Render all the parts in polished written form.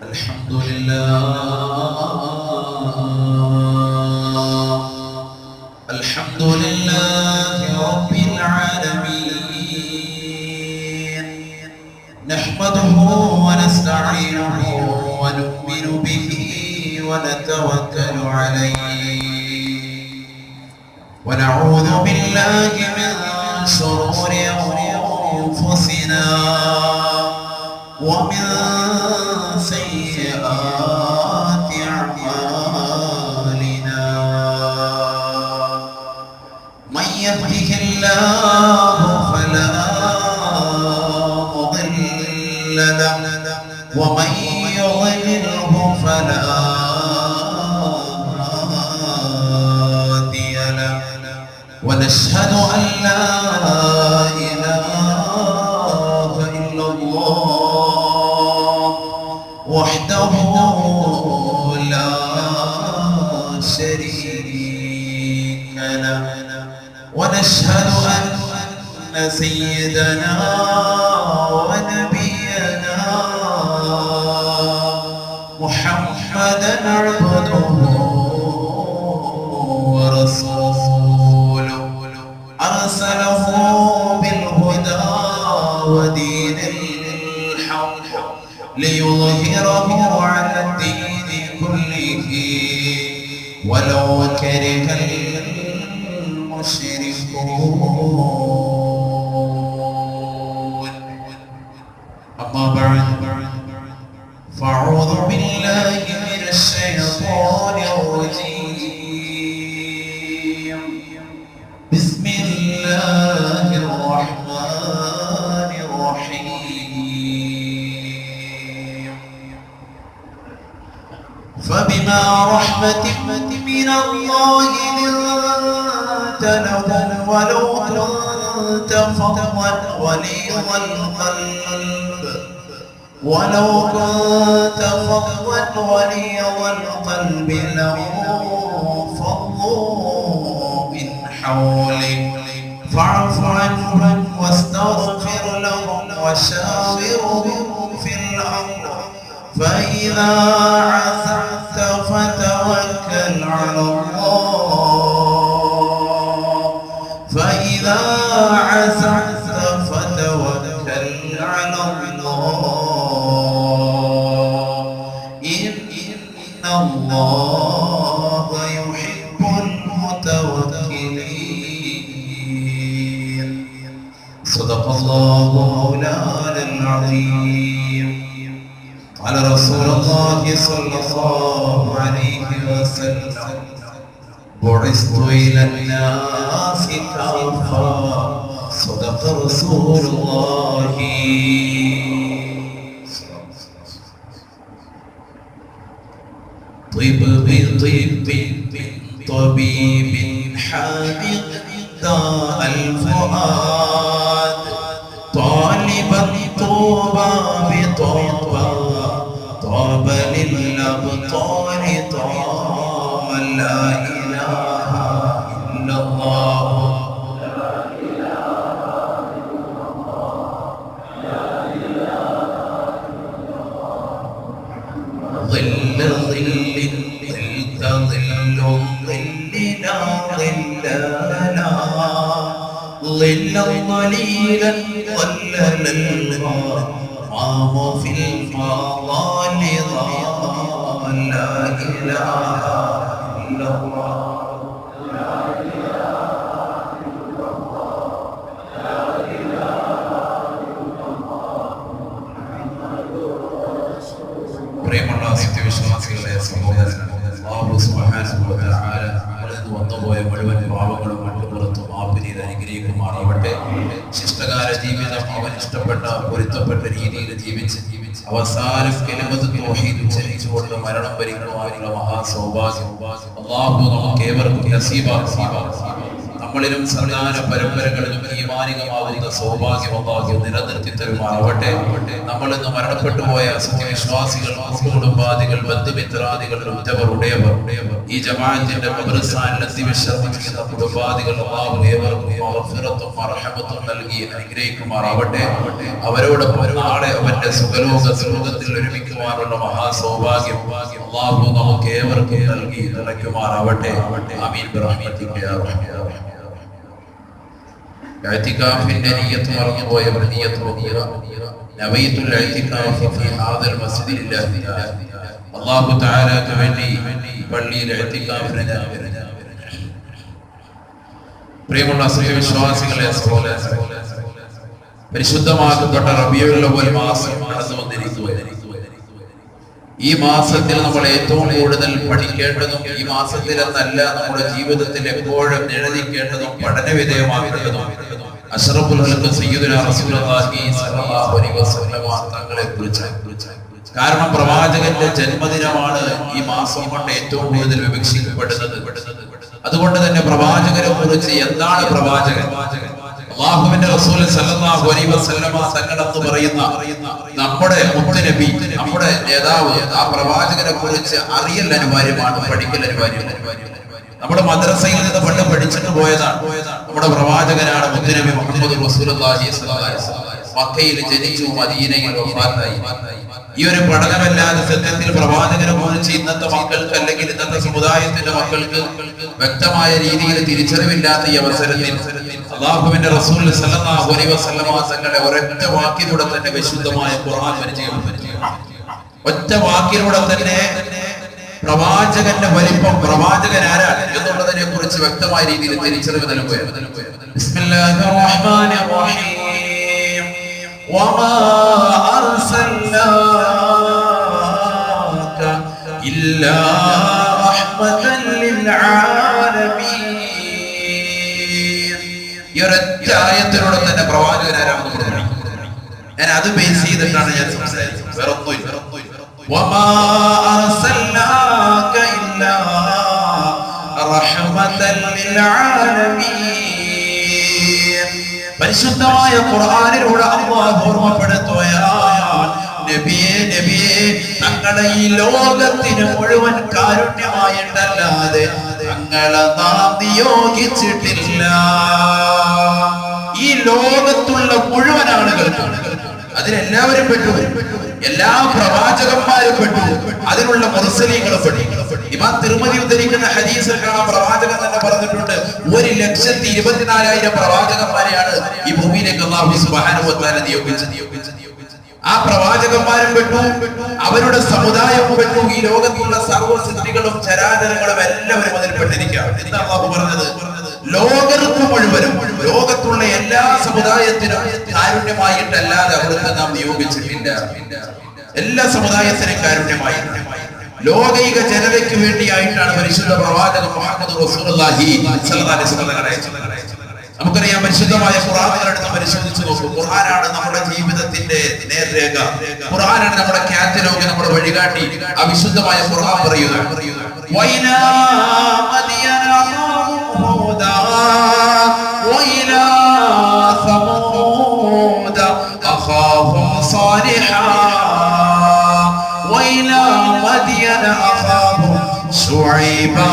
الحمد لله الحمد لله رب العالمين نحمده ونستعينه ونؤمن به ونتوكل عليه ونعوذ بالله من شرور أنفسنا ومن سيئات أعمالنا من يهده الله فلا مضل له ومن يضلله فلا هادي له ونشهد أن لا إله إلا الله وحده لا شريك له ونشهد أن سيدنا ونبينا محمدا عبده ورسوله أرسله بالهدى ودين الحق ليظهره على الدين كله ولو كره المشركون أما بعد فأعوذ بالله من الشيطان الرجيم بسم الله الرحمن الرحيم فبما رحمة من الله لنت لهم ولو كنت فظا غليظ القلب لانفضوا من حولك فاعف عنهم واستغفر لهم وشاورهم في الأمر فإذا عزمت فتوكل على الله إن الله يحب المتوكلين صدق الله مولانا العظيم قال رسول الله صلى الله عليه وسلم بعثت إلى الناس كافة صدق رسول الله طب بطب طبيب حامد داء الفؤاد طالبا طوبى بطوبى طاب للأبطال طاب لا إله إلا الله ظل ظل ظلت ظل ظلنا ظلنا ظلا ظليلا ظلل الغمام في الفضاء ظل لا إله إلا الله പ്രിയമുള്ള സത്യവിശ്വാസികളെ സഹോദരങ്ങളെ അല്ലാഹു സുബ്ഹാനഹു വ തആല വളർന്നു വന്നുപോയ മുഴുവൻ പാപങ്ങളും മറ്റുപുറത്തും മാപ്പ് ചെയ്ത് അനുഗ്രഹിക്കുമാറാവട്ടെ. ശിഷ്ടകാല ജീവിതം അവൻ ഇഷ്ടപ്പെട്ട പൊരുത്തപ്പെട്ട രീതിയിൽ ജീവിച്ച് അവസാനം കലിമത്ത് തൗഹീദ് ഉച്ചരിച്ചുകൊണ്ട് മരണം വരിക്കുവാനുള്ള മഹാസൗഭാഗ്യം അല്ലാഹു നമുക്ക് ഏവർക്കും നസീബാക്കി നമ്മളിലും സന്താന പരമ്പരകളിലും ഈമാനികമാകുന്ന സൗഭാഗ്യം അല്ലാഹു നിലനിർത്തി തരുമാറാവട്ടെ. നമ്മൾ ഇന്ന് മരണപ്പെട്ടു പോയ സത്യവിശ്വാസികൾ, കുടുംബാദികൾ, ബന്ധുമിത്രാദികൾ, ഉറ്റവർ, ഉടയവർ, ഈ ജമാഅത്തിന്റെ ഖബർസ്ഥാനിൽ അന്തിവിശ്രമിക്കുന്ന കുടുംബാദികൾ അല്ലാഹു ഏവർക്കും മഗ്ഫിറത്തും മർഹമത്തും നൽകി അനുഗ്രഹിക്കുമാറാവട്ടെ. അവരോടൊപ്പം നാളെ അവന്റെ സുഖലോകത്തിൽ ഒരുമിക്കുവാനുള്ള മഹാസൗഭാഗ്യം അല്ലാഹു നമുക്ക് ഏവർക്കും നൽകി നിറയ്ക്കുമാറാവട്ടെ. ആമീൻ ബിറഹ്മതിക യാ റഹ്മാൻ. ഇഅ്തികാഫിന്റെ നിയ്യത്ത് മറന്നുപോയ നിയ്യത്ത് വന്നിയ നവൈതുൽ ഇഅ്തികാഫ് ഫീ ഹാദൽ മസ്ജിദി ലില്ലാഹി തആല. അല്ലാഹു തആലക്ക് വേണ്ടി പള്ളിയിൽ ഇഅ്തികാഫിന് ഞാൻ വരുന്നു. പ്രിയമുള്ള സത്യവിശ്വാസികളെ, പരിശുദ്ധമാക്കപ്പെട്ട റബീഉൽ അവ്വൽ മാസം കടന്നു വന്നിരിക്കുകയാണ്. ഈ മാസത്തിൽ നമ്മൾ ഏറ്റവും കൂടുതൽ പഠിക്കേണ്ടതും ഈ മാസത്തിൽ എന്നല്ല നമ്മുടെ ജീവിതത്തിൽ എപ്പോഴും നിഴലിക്കേണ്ടതും പഠന വിധേയമാക്കേണ്ടതും അഷ്റഫുൽ ഖൽഖ് സയ്യിദുനാ റസൂലുള്ളാഹി സ്വല്ലല്ലാഹു അലൈഹി വസല്ലം തങ്ങളെ കുറിച്ചാണ്. കാരണം പ്രവാചകന്റെ ജന്മദിനമാണ് ഈ മാസം കൊണ്ട് ഏറ്റവും കൂടുതൽ വിവക്ഷിക്കപ്പെടുന്നത്. അതുകൊണ്ട് തന്നെ പ്രവാചകരെ കുറിച്ച് എന്താണ് പ്രവാചകൻ, അല്ലാഹുവിന്റെ റസൂൽ സല്ലല്ലാഹു അലൈഹി വസല്ലമ തങ്ങളെന്ന് പറയുന്ന നമ്മുടെ മുത്തുനബി, നമ്മുടെ നേതാവ്, ആ പ്രവാചകനെ കുറിച്ച് അറിയൽ അനിവാര്യമാണ്, പഠിക്കൽ അനിവാര്യമാണ്. നമ്മുടെ മദ്രസയിൽ നിന്ന് പണ്ട് പഠിച്ചിട്ട് പോയതാണ്. നമ്മുടെ പ്രവാചകനാണ് മുത്തുനബി മുഹമ്മദ് റസൂലുള്ളാഹി സ്വല്ലല്ലാഹു അലൈഹി വസല്ലം. മക്കയിൽ ജനിച്ചു, മദീനയിൽ വഫാത്തായി. ഈ ഒരു പഠനമല്ലാതെ സത്യത്തിൽ പ്രവാചകനെ കുറിച്ച് ഇന്നത്തെ മക്കൾക്ക് അല്ലെങ്കിൽ ഇന്നത്തെ സമുദായത്തിന്റെ മക്കൾക്ക് വ്യക്തമായ രീതിയിൽ തിരിച്ചറിവില്ലാത്ത ഈ അവസരത്തിൽ അല്ലാഹുവിന്റെ റസൂൽ സല്ലല്ലാഹു അലൈഹി വസല്ലമ തങ്ങളുടെ ഒരൊറ്റ വാക്കിലൂടെ തന്നെ വിശുദ്ധമായ ഖുർആൻ പരിചയപ്പെടുത്തി. ഒറ്റ വാക്കിലൂടെ തന്നെ പ്രവാചകന്റെ വലിപ്പം, പ്രവാചകൻ ആരാണ് എന്നുള്ളതിനെ കുറിച്ച് വ്യക്തമായ രീതിയിൽ തിരിച്ചറിവ് നൽകുകയാണ്. ബിസ്മില്ലാഹിർ റഹ്മാനിർ റഹീം. وما أرسلناك إلا رحمة للعالمين. ഈ ഒരൊറ്റ ആയത്തിലൂടെ തന്നെ പ്രവാചകൻ ആരാണെന്ന് പറഞ്ഞു. ഞാൻ അത് ബേസ് ചെയ്തിട്ടാണ് ഞാൻ സംസാരിക്കുന്നത്, വേറെ ഒന്നുമില്ല. وما أرسلناك إلا رحمة للعالمين. പരിശുദ്ധമായ ഖുർആനിലൂടെ അല്ലാഹു ഓർമ്മപ്പെടുത്തുകയാണ്, നബിയേ നബിയേ, തങ്ങളെ ഈ ലോകത്തിന് മുഴുവൻ കാരുണ്യമായിട്ടല്ലാതെ തങ്ങളെ നാം നിയോഗിച്ചിട്ടില്ല. ഈ ലോകത്തുള്ള മുഴുവൻ ആളുകൾക്കും അതിലെല്ലാവരും പെട്ടു, എല്ലാ പ്രവാചകന്മാരും പെട്ടു, അതിനുള്ള മുർസലീങ്ങളും പെട്ടു. ഇമാം തിർമിദി ഉദ്ധരിക്കുന്ന ഹദീസിൽ കാണാം, പ്രവാചകൻ തന്നെ പറഞ്ഞിട്ടുണ്ട്, 1,24,000 പ്രവാചകന്മാരെയാണ് ഈ ഭൂമിയിലേക്ക് അല്ലാഹു സുബ്ഹാനഹു വ തആല നിയോഗിച്ചത്. ആ പ്രവാചകന്മാരും പെട്ടു, അവരുടെ സമുദായവും പെട്ടു, ഈ ലോകത്തുള്ള സർവ്വ സൃഷ്ടികളും ചരാചരങ്ങളും എല്ലാവരും അതിൽ പെട്ടിരിക്കുകയാണ്. എന്താ അല്ലാഹു പറഞ്ഞത്? ലോകർക്ക് മുഴുവനും, ലോകത്തുള്ള എല്ലാ സമുദായത്തിനും കാരുണ്യമായിട്ടല്ലാതെ അവിടുത്തെ നാം നിയോഗിച്ചിട്ടില്ല. എല്ലാ സമുദായത്തിനും കാരുണ്യമായി ലോകൈക ജനതയ്ക്ക് വേണ്ടിയായിട്ടാണ് പരിശുദ്ധ പ്രവാചകൻ മുഹമ്മദ് റസൂലുള്ളാഹി സ്വല്ലല്ലാഹു അലൈഹി വസല്ലം അയച്ചത്. നമുക്കറിയാം, പരിശുദ്ധമായ ഖുർആൻ എടുത്ത് പരിശോധിച്ച് നോക്കൂ. ഖുർആനാണ് നമ്മുടെ ജീവിതത്തിന്റെ നേർരേഖ, ഖുർആനാണ് നമ്മുടെ കാറ്റലോഗ്, നമ്മുടെ വഴികാട്ടി. ആ വിശുദ്ധമായ ഖുർആൻ പറയുക, വൈലാ മദിയന ഹൂദാ വൈലാ സമൂദ അഖാഹും സാലിഹാ വൈലാ മദിയന അഖാഹും ശുഐബാ.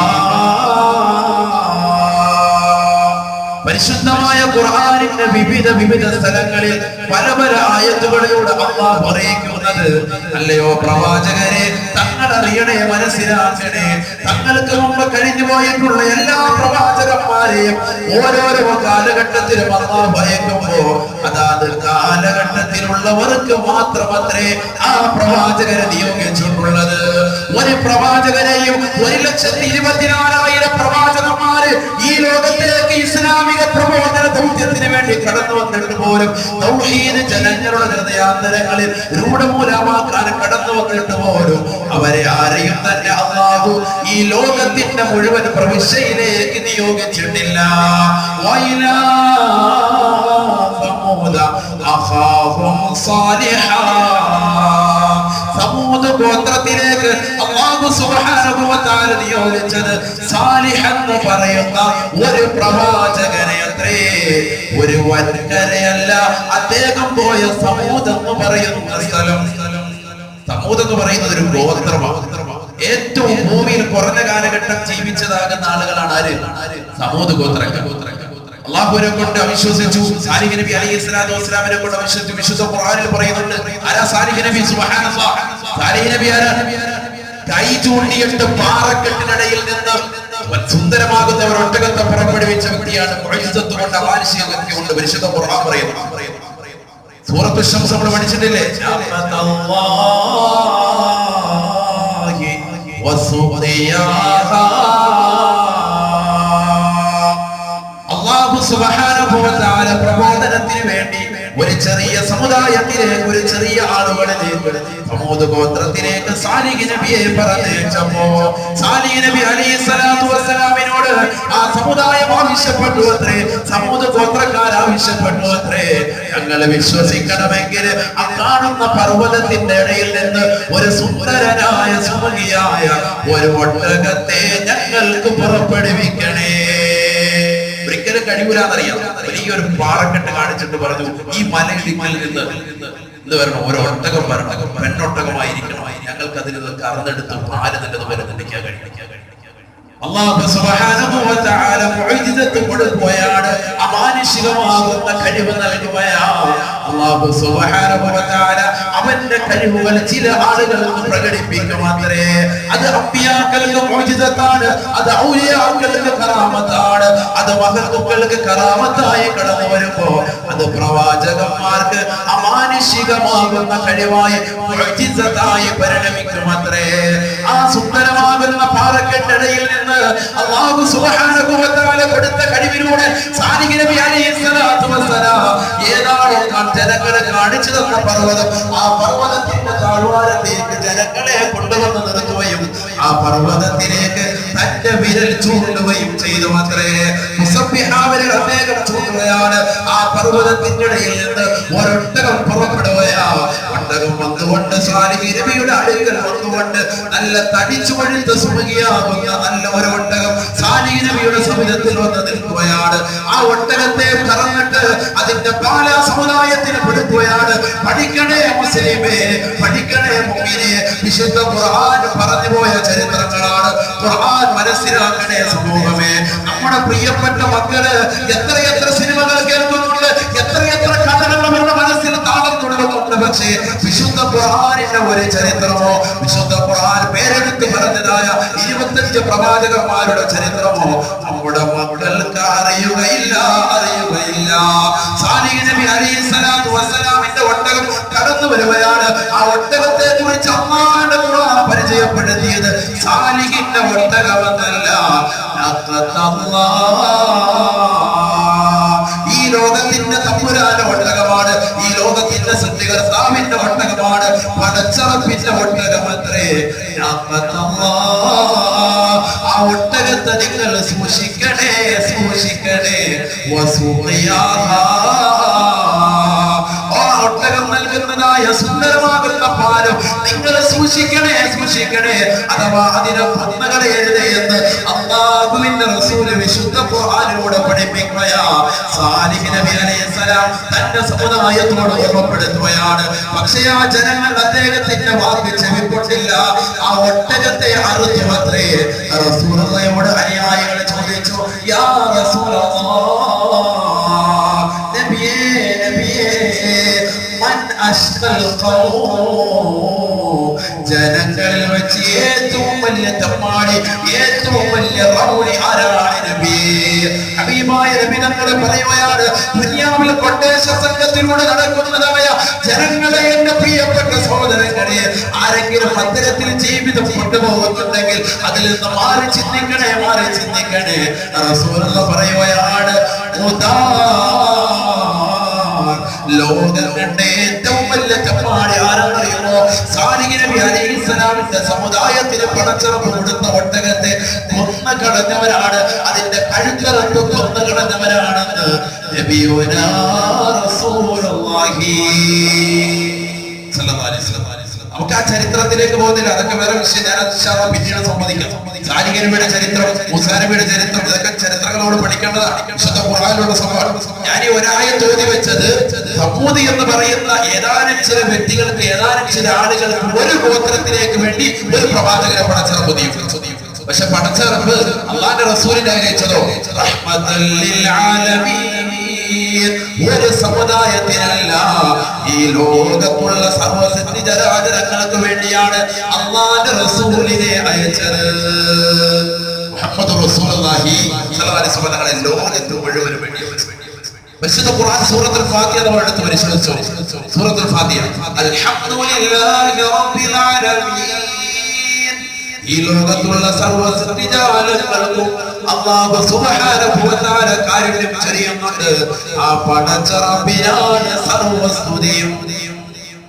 പരിശുദ്ധമായ ഖുർആനിന്റെ വിവിധ സ്ഥലങ്ങളിൽ പല പല ആയത്തുകളിലൂടെ അല്ലാഹു അറിയിക്കുന്നത്, അല്ലയോ പ്രവാചകരെ, തങ്ങൾ അറിയണേ, മനസ്സിലാക്കണേ, തങ്ങൾക്ക് മുമ്പ് കഴിഞ്ഞു പോയിട്ടുള്ള എല്ലാ പ്രവാചകന്മാരെയും ഓരോരോ കാലഘട്ടത്തിലും അല്ലാഹു അയക്കുമ്പോ അതാത് കാലഘട്ടത്തിലുള്ളവർക്ക് മാത്രമത്രേ ആ പ്രവാചകരെ നിയോഗിച്ചിട്ടുള്ളത്. ഒരു പ്രവാചകനെയും 1,24,000 പ്രവാചകന്മാര് ഈ ലോകത്തേക്ക് ഇസ്ലാമിക പ്രബോധന ദൗത്യത്തിന് വേണ്ടി കടന്നു വന്നിട്ട് പോലും, തൗഹീദ് ജനങ്ങളുടെ ഹൃദയാന്തരങ്ങളിൽ രൂഢമൂലമാക്കാൻ കടന്നു വന്നിട്ട് പോലും അവരെ ആരെയും തന്നെ അല്ലാഹു ഈ ലോകത്തിന്റെ മുഴുവൻ പ്രവിശ്യയിലേക്ക് നിയോഗിച്ചിട്ടില്ല. വൈലാ സമൂദ അഖാഹും സാലിഹാ. സമൂദ് ഗോത്രത്തിലേക്ക് അല്ലാഹു അല്ലാഹു സുബ്ഹാനഹു വ തആല നിയോഗിച്ചത് സാലിഹ് എന്ന് പറയുന്ന ഒരു പ്രവാചകനെ അത്രേ, ഒരു വൻകരയല്ല. അദ്ദേഹം പോയ സമൂദ് എന്ന് പറയുന്ന സ്ഥലം, സമൂദ് എന്ന് പറയുന്നത് ഒരു ഗോത്രമാണ്. ഏറ്റവും ഭൂമിയിൽ കുറഞ്ഞ കാലഘട്ടം ജീവിച്ചതാകുന്ന ആളുകളാണ് ആര്? സമൂദ് ഗോത്രങ്ങൾ. അല്ലാഹുവിനെ കൊണ്ട് അവിശ്വസിച്ചു. സാലിഹ് നബി അലൈഹിസ്സലാത്തു വസ്സലാമിനെ കൊണ്ട് അവിശ്വസിച്ചു. വിശുദ്ധ ഖുർആനിൽ പറയുന്നുണ്ട് ആരാ സാലിഹ് നബി? സുബ്ഹാനല്ലാഹ്. സാലിഹ് നബി ആരാ? കൈ ചൂണ്ടിയിട്ട് പാറക്കെട്ടിനിടയിൽ നിന്ന് സുന്ദരമാകുന്ന ഒരു ഒട്ടകത്തെ പുറപ്പെടുവിച്ച വ്യക്തിയാണ്. മുഅ്ജിസത്ത് കൊണ്ട് അമാനുഷികത കൊണ്ട് പരിശുദ്ധ ഖുർആൻ പറയുന്നു. സൂറത്തുൽ ശംസ് നമ്മൾ പഠിച്ചിട്ടില്ലേ? അല്ലാഹു സുബ്ഹാനഹു വ തആല പ്രബോധനത്തിന് വേണ്ടി ഒരു ചെറിയ സമുദായത്തിലേക്ക്, ഒരു ചെറിയ ആളുകളിലേക്ക്, സമൂദ് ഗോത്രത്തിലേക്ക് സാലിഹ് നബിയെ പറഞ്ഞേച്ചപ്പോ സാലിഹ് നബി അലൈഹിസ്സലാത്തു വസ്സലാമിനോട് ആ സമുദായം ആവശ്യപ്പെട്ടു അത്രേ, സമൂദ് ഗോത്രക്കാർ ആവശ്യപ്പെട്ടു അത്രേ, ഞങ്ങളെ വിശ്വസിക്കണമെങ്കിൽ ആ കാണുന്ന പർവ്വതത്തിന്റെ ഇടയിൽ നിന്ന് ഒരു സുന്ദരനായ സുമുഖിയായ ഒരു ഒട്ടകത്തെ ഞങ്ങൾക്ക് പുറപ്പെടുവിക്കണേ. ഒരിക്കലും കഴിയൂലെന്നറിയാം. വലിയൊരു പാറക്കെട്ട് കാണിച്ചിട്ട് പറഞ്ഞു, ഈ മലയിടിങ്ങിൽ നിന്ന് എന്ത് വരണം? ഒരു ഒട്ടകം വരണം, പെണ്ണൊട്ടകമായിരിക്കണം, ഞങ്ങൾക്ക് അതിൽ നിന്ന് കറന്നെടുത്ത് പാല് നല്ലതുപോലെ നിർമ്മിക്കാൻ കഴിയും. അല്ലാഹു സുബ്ഹാനഹു വ തആല മുഅ്ജിസത്ത് കൊടുക്കുകയാണ്, അമാനുഷികമാകുന്ന കഴിവ് നൽകുകയാണ്. അല്ലാഹു സുബ്ഹാനഹു വ തആല അവന്റെ കഴിവുകൾ ചില ആളുകൾക്ക് പ്രകടിപ്പിക്കുമത്രേ. അത് അമ്പിയാക്കൾക്ക് മുഅ്ജിസത്താണ്, അത് ഔലിയാക്കൾക്ക് കറാമത്താണ്, അത് മഹത്തുക്കൾക്ക് കറാമത്തായി കടന്നു വരുമ്പോ അത് പ്രവാചകന്മാർക്ക് അമാനുഷികമാകുന്ന കഴിവായി മുഅ്ജിസത്തായി പരിണമിക്കുമത്രേ. ആ സുന്ദരമാകുന്ന പാറക്കെട്ടിടയിൽ നിന്ന് അല്ലാഹു സുബ്ഹാനഹു വ തആല കൊടുത്ത കഴിവിലൂടെ സാലിഹ് നബി അലൈഹിസ്സലാത്തു വസ്സലാം ഏതാണോ ജനങ്ങളെ കാണിച്ചു തന്ന പർവ്വതം, ആ പർവ്വതത്തിന്റെ താഴ്വാരത്തേക്ക് ജനങ്ങളെ കൊണ്ടുവന്ന് നിർത്തുകയും ആ പർവ്വതത്തിലേക്ക് തന്റെ വിരൽ ചൂണ്ടുകയും ചെയ്തു അത്രേ. മുസബ്ബിഹാവിനെ അദ്ദേഹം ചൂണ്ടുകയാണ്. ആ പർവ്വതത്തിന്റെ ഇടയിൽ നിന്ന് ഒരൊട്ടകം പുറപ്പെടുകയാ. ഒട്ടകം വന്നുകൊണ്ട് സാലിഹ് നബിയുടെ അടുക്കൽ വന്നുകൊണ്ട് നല്ല തടിച്ചു പഴുത്ത സുമുഖിയാകുന്ന നല്ല ഒരു ഒട്ടകം സാലിഹ് നബിയുടെ സമുദ്രത്തിൽ വന്ന് നിൽക്കുകയാണ്. ആ ഒട്ടകത്തെ കറന്നിട്ട് അതിന്റെ പാല സമുദായത്തിന് പെടുത്തുകയാണ്. പഠിക്കണേ മുസ്ലിമേ, പഠിക്കണേ മുഅ്മിനേ, വിശുദ്ധ ഖുർആൻ പറഞ്ഞു പോയ ചരിത്രങ്ങളാണ്. ഖുർആൻ മനസ്സിലാക്കണേ സമൂഹമേ. നമ്മുടെ പ്രിയപ്പെട്ട മക്കള് എത്രയെത്ര സിനിമകൾ കേൾക്കുന്നുണ്ട്, എത്രയെത്ര കഥകൾ അവരുടെ മനസ്സിൽ താളം തുടങ്ങുന്നുണ്ട്. പക്ഷേ വിശുദ്ധ ഖുർആനിന്റെ ഒരു ചരിത്രമോ, വിശുദ്ധ ഖുർആൻ പേരെടുത്ത് പറഞ്ഞതായ 25 പ്രവാചകന്മാരുടെ ചരിത്രമോ നമ്മുടെ മക്കൾക്ക് അറിയുകയില്ല. സാലിഹ് നബി അലൈഹിസ്സലാത്തു വസ്സലാമിന്റെ ഒട്ടകം കടന്നു വരുകയാണ്. ആ ഒട്ടകത്തെ കുറിച്ച് അല്ലാഹുവിന്റെ ഖുർആൻ പരിചയപ്പെടുത്തിയത് സാലിഹിന്റെ ഒട്ടകമെന്നല്ല, ഈ ലോകത്തിന്റെ തമ്പുരാന്റെ ഒട്ടകമാണ്, ഈ ലോകത്തിന്റെ സൃഷ്ടികർത്താവിന്റെ ഒട്ടകമാണ്, പടച്ചറപ്പിന്റെ ഒട്ടകമത്രേ. ആ ഒട്ടകത്തെ നിങ്ങൾ സൂക്ഷിക്കണേ, സൂക്ഷിക്കണേ. ഒട്ടകം നൽകുന്നതായ സുന്ദരമാകുന്ന പാലം നിങ്ങൾ സൂക്ഷിക്കണേ, സൂക്ഷിക്കണേ. അഥവാ അതിനെ കൊന്നുകളയരുതേ എന്ന് അല്ലാഹുവിന്റെ റസൂല് വിശുദ്ധ ഖുർആനിലൂടെ പഠിപ്പിക്കുകയാ. സാലിഹ് നബി അലൈഹിസ്സലാം തന്റെ സമുദായത്തോട് ഓർമ്മപ്പെടുത്തുകയാണ്. പക്ഷേ ആ ജനങ്ങൾ അദ്ദേഹത്തിന്റെ വാക്ക് ചെവിക്കൊണ്ടില്ല. ആ ഒട്ടകത്തെ അറുത്തു അത്രേ. റസൂലുള്ളാഹിയോട് അനുയായികൾ ചോദിച്ചു, യാ റസൂലല്ലാഹ്, നബിയേ, നബിയേ, മൻ അശ്ഖൽ ഖൗം, ജനങ്ങളിൽ വെച്ച് ഏറ്റവും വലിയ തമ്മാടി, ഏറ്റവും വലിയ റൗഡി ആരാണ് നബി? ഹബീബായ നബി തങ്ങൾ പറയുകയാണ്, ദുനിയാവിൽ കൊട്ടേഷ സംഘത്തിലൂടെ നടക്കുന്നതായ ജനങ്ങളെ, എന്റെ പ്രിയപ്പെട്ട സഹോദരങ്ങളെ, ആരെങ്കിലും അത്തരത്തിൽ ജീവിതം കൊണ്ടുപോകുന്നുണ്ടെങ്കിൽ അതിൽ നിന്ന് മാറി ചിന്തിക്കണേ, മാറി ചിന്തിക്കണേ. റസൂലുള്ളാഹി പറയുകയാണ്, ലോകം കണ്ട ഏറ്റവും വലിയ ചപ്പാടി ആരെന്നറിയുമോ? സാലിഹ് നബി അലൈഹിസ്സലാമിന്റെ സമുദായത്തിന് പടച്ചറപ്പ് കൊടുത്ത ഒട്ടകത്തെ കൊന്നു കളഞ്ഞവരാണ്, അതിന്റെ കഴുത്തറത്ത് കൊന്നു കളഞ്ഞവരാണെന്ന് നബിയുനാ റസൂലുള്ളാഹി സ്വല്ലല്ലാഹു അലൈഹി വസല്ലം. നമുക്ക് ആ ചരിത്രത്തിലേക്ക് പോകുന്നില്ല, അതൊക്കെ വേറെ വിഷയം. ഞാൻ പിന്നീട് സമ്മതിക്കാം. സാലിഹ് നബിയുടെ ചരിത്രം, മൂസാ നബിയുടെ ചരിത്രം, ഇതൊക്കെ ചരിത്രങ്ങളോട് പഠിക്കേണ്ടതാണ്. വിശുദ്ധ ഖുർആനിലുള്ള സംഭവം. ഞാൻ ഈ ഒരായത്ത് ഓതി വെച്ചത് സമൂദ് എന്ന് പറയുന്ന ഏതാനും ചില വ്യക്തികൾക്ക്, ഏതാനും ചില ആളുകൾക്ക്, ഒരു ഗോത്രത്തിലേക്ക് വേണ്ടി ഒരു പ്രവാചകനെ പടച്ചിറപ്പുതിയും. പക്ഷെ പടച്ചിറപ്പ് അള്ളാന്റെ റസൂലിനെ അയച്ചതോ റഹ്മത്തുൽ ലിൽ ആലമീൻ, ഒരു സമുദായത്തിനല്ല, ഈ ലോകത്തുള്ള സർവ്വസൃഷ്ടിചരാചരങ്ങൾക്ക് വേണ്ടിയാണ് അള്ളാന്റെ റസൂലിനെ അയച്ചത്. മുഹമ്മദ് റസൂലുള്ളാഹി സ്വല്ലല്ലാഹു അലൈഹി വസല്ലം ലോകത്ത് മുഴുവൻ വേണ്ടി. പരിശുദ്ധ ഖുർആൻ സൂറത്തുൽ ഫാത്തിഹ നമ്മൾ എടുത്ത് പരിശോധിച്ചു. സൂറത്തുൽ ഫാത്തിഹ അൽഹംദുലില്ലാഹി റബ്ബിൽ ആലമീൻ, ഈ ലോകത്തുള്ള സർവ്വസൃഷ്ടിജാലങ്ങൾക്കും അല്ലാഹു സുബ്ഹാനഹു വ തആല കാരുണ്യം ചൊരിയുന്നുണ്ട്. ആ പടച്ച റബ്ബിനാണ് സർവ്വസ്തുതിയും.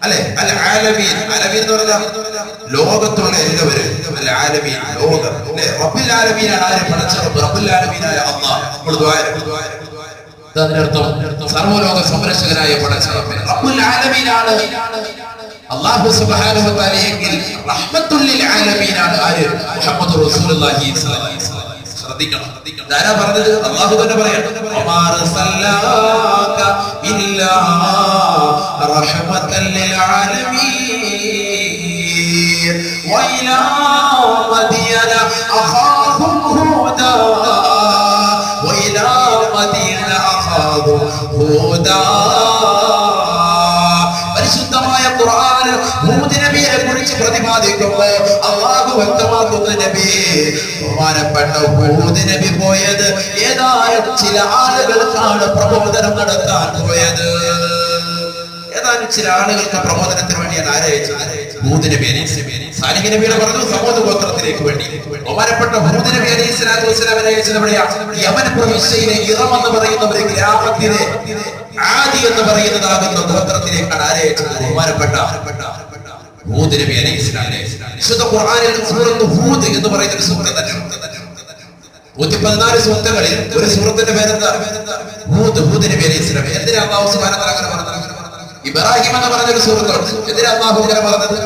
അല്ലെ അൽ ആലമീൻ, ആലമീൻ എന്ന് പറഞ്ഞാൽ ലോകത്തുള്ള എല്ലാവരും. അൽ ആലമീൻ ലോകം. റബ്ബുൽ ആലമീനാണ് ആര്? പടച്ച റബ്ബ്, റബ്ബുൽ ആലമീനായ അല്ലാഹ്. നമ്മൾ ദുആ അതിനർത്ഥം സർവ്വലോക സംരക്ഷകനായ പടച്ച റബ്ബിന് റബ്ബുൽ ആലമീനാണ് അല്ലാഹു സുബ്ഹാനഹു വ തആല എങ്കിൽ റഹ്മത്തുൽ ലിൽ ആലമീനാണ് ആര്? മുഹമ്മദ് റസൂലുള്ളാഹി സ്വല്ലല്ലാഹു അലൈഹി വസല്ലം. ശ്രദ്ധിക്കണം. ധാരാ പറഞ്ഞത് അല്ലാഹു തന്നെ പറയാം, വമാ റസൽനാക ഇല്ലാ റഹ്മത്തൽ ലിൽ ആലമീൻ വഇലാ മദിയന അഖാഹും ഹൂദാ വഇലാ മദിയന അഖാഹും ഹൂദാ. പരിശുദ്ധമായ ഖുർആൻ ഹൂദ് നബിയെ കുറിച്ച് പ്രതിപാദിക്കുമ്പോൾ അല്ലാഹു വ്യക്തമാക്കുന്ന നബി, ബഹുമാനപ്പെട്ട ഹൂദ് നബി പോയത് ഏതാനും ചില ആളുകൾക്കാണ് പ്രബോധനം നടത്താൻ പോയത്. ഏതാനും ചില ആളുകൾക്ക് പ്രബോധനത്തിന് വേണ്ടിയാണ് ആരയച്ചത്? ഹൂദ് നബി അലൈഹിസ്സലാം. സാലിഹ് നബിയുടെ പറഞ്ഞു സമൂദ് ഗോത്രത്തിലേക്ക് വേണ്ടി. ബഹുമാനപ്പെട്ട ഹൂദ് നബി അലൈഹിസ്സലാത്തു വസ്സലാമിനെ അയച്ചത് എവിടെയാണ്? യമൻ പ്രവിശ്യയിലെ ഇറം എന്ന് പറയുന്ന ഒരു ഗ്രാമത്തിലെ ആദി എന്ന് പറയുന്നതാകുന്ന ഗോത്രത്തിലേക്കാണ് ആരയച്ചത്? ബഹുമാനപ്പെട്ട ഹൂദ് നബി അലൈഹിസ്സലാം. വിശുദ്ധ ഖുർആനിൽ സൂറത്ത് ഹൂദ് എന്ന് പറയുന്ന ഒരു സൂറത്ത് തന്നെ 114 സൂറത്തുകളിൽ ഒരു സൂറത്തിന്റെ പേരെന്താ? ഹൂദ്. ഹൂദ് നബി അലൈഹിസ്സലാം. എന്തിനാ അല്ലാഹു സുബ്ഹാനഹു വ തആല അങ്ങനെ പറഞ്ഞത്? ഇബ്രാഹിം എന്ന് പറഞ്ഞൊരു സൂറത്തുണ്ട്. എന്തിനാ അല്ലാഹു അങ്ങനെ പറഞ്ഞത്?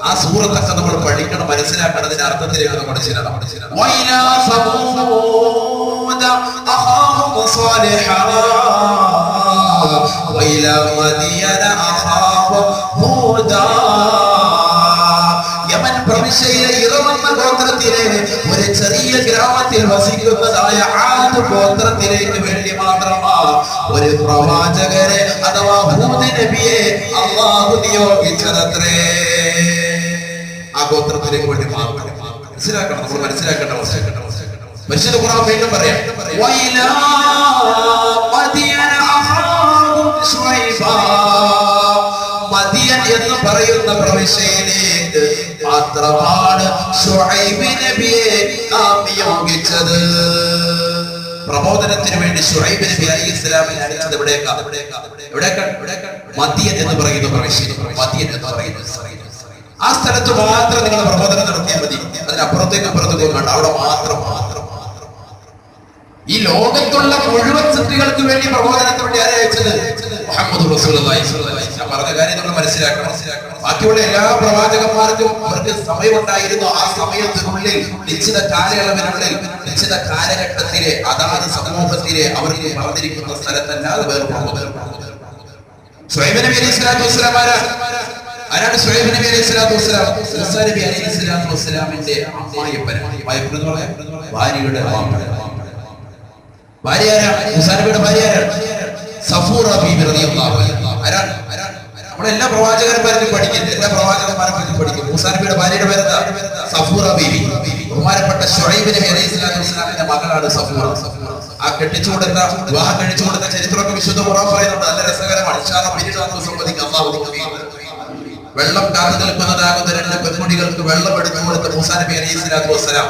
ആ സൂറത്തൊക്കെ നമ്മൾ പഠിക്കണം, മനസ്സിലാക്കണം, അതിന്റെ അർത്ഥത്തിലേക്ക് നമ്മൾ ചെല്ലണം. വൈലാ സമൂദ അഖാഹും സാലിഹാ വൈലാ മദിയന അഖാഹും ഹൂദാ. യമൻ പ്രവിശ്യയിലെ ഇറം എന്ന ഗോത്രത്തിലെ ഒരു ചെറിയ ഗ്രാമത്തിൽ വസിക്കുന്നതായ ആദ് ഗോത്രത്തിലേക്ക് വേണ്ടി മാത്രമാണ് ഒരു പ്രവാചകരെ അഥവാ ഹൂദ് നബിയെ അല്ലാഹു നിയോഗിച്ചതത്രേ. ആ ഗോത്രത്തിലേക്ക് വേണ്ടി മാത്രം. മനസ്സിലാക്കണം, നമ്മൾ മനസ്സിലാക്കേണ്ട. പരിശുദ്ധ ഖുർആൻ വീണ്ടും പറയാം, വൈലാ മദിയന അഖാഹും ശുഐബാ. മദിയൻ എന്ന് പറയുന്ന പ്രവിശ്യയിലേക്ക് മാത്രമാണ് ശുഐബ് നബിയെ നാം നിയോഗിച്ചത്. പ്രബോധനത്തിന് വേണ്ടി ശുഐബ് നബി അലൈഹിസ്സലാമിനെ അയച്ചത് എവിടേക്കാണ്? മദിയൻ എന്ന് പറയുന്ന പ്രവിശ്യ. മദിയൻ എന്ന് പറയുന്നത് ആ സ്ഥലത്ത് മാത്രം നിങ്ങൾ പ്രബോധനം നടത്തിയാൽ മതി. അതിനപ്പുറത്തേക്ക് അപ്പുറത്തേക്ക് വേണ്ട, അവിടെ മാത്രം. ഈ ലോകത്തുള്ള മുഴുവൻ സൃഷ്ടികൾക്ക് വേണ്ടി പ്രബോധനത്തിന് വേണ്ടി ആരെ അയച്ചത്? മുഹമ്മദ് റസൂലുള്ളാഹി സ്വല്ലല്ലാഹു അലൈഹി വസല്ലം. ഞാൻ പറഞ്ഞ കാര്യം നമ്മൾ മനസ്സിലാക്കണം. ബാക്കിയുള്ള എല്ലാ പ്രവാചകന്മാർക്കും അവർക്ക് സമയമുണ്ടായിരുന്നു. ആ സമയത്തിനുള്ളിൽ നിശ്ചിത കാലയളവിനുള്ളിൽ നിശ്ചിത കാലഘട്ടത്തിലെ അതാത് സമൂഹത്തിലെ അവർക്ക് പറഞ്ഞിരിക്കുന്ന സ്ഥലത്തല്ലാതെ വേറെ പ്രബോധനം. ശുഐബ് നബി അലൈഹിസ്സലാത്തു വസ്സലാം ആരാണ്? ശുഐബ് നബി അലൈഹിസ്സലാത്തു വസ്സലാം മൂസാ നബി അലൈഹിസ്സലാത്തു വസ്സലാമിന്റെ അമ്മായിയപ്പൻ. അമ്മായിയപ്പൻ എന്ന് പറയാം ഭാര്യയുടെ ഭാര്യ ആരാണ്? മൂസാ നബിയുടെ ഭാര്യ ആരാണ്? സഫൂറ ബീബി റളിയല്ലാഹു അൻഹ. ആരാണ്? നമ്മളെല്ലാ പ്രവാചകന്മാരും പഠിക്കുന്നത്, എല്ലാ പ്രവാചകന്മാരെ പറ്റി പഠിക്കും. മൂസാ നബിയുടെ ഭാര്യയുടെ പേരെന്താ? സഫൂറ ബീബി. ബഹുമാനപ്പെട്ട ശുഐബ് നബി അലൈഹിസ്സലാത്തു വസ്സലാമിന്റെ മകളാണ് സഫൂറ. ആ കെട്ടിച്ചു കൊടുത്ത, വിവാഹം കഴിച്ചു കൊടുത്ത ചരിത്രമൊക്കെ വിശുദ്ധ ഖുർആൻ പറയുന്നുണ്ട്. നല്ല രസകരമാണ്. ഇൻഷാ അല്ലാഹ് പിന്നീട് നമുക്ക് സംബന്ധിക്കാം. അല്ലാഹു വെള്ളം കാത്തു നിൽക്കുന്നതാകുന്ന രണ്ട് പെൺകുട്ടികൾക്ക് വെള്ളം എടുത്തു കൊടുത്ത മൂസാ നബി അലൈഹിസ്സലാത്തു വസ്സലാം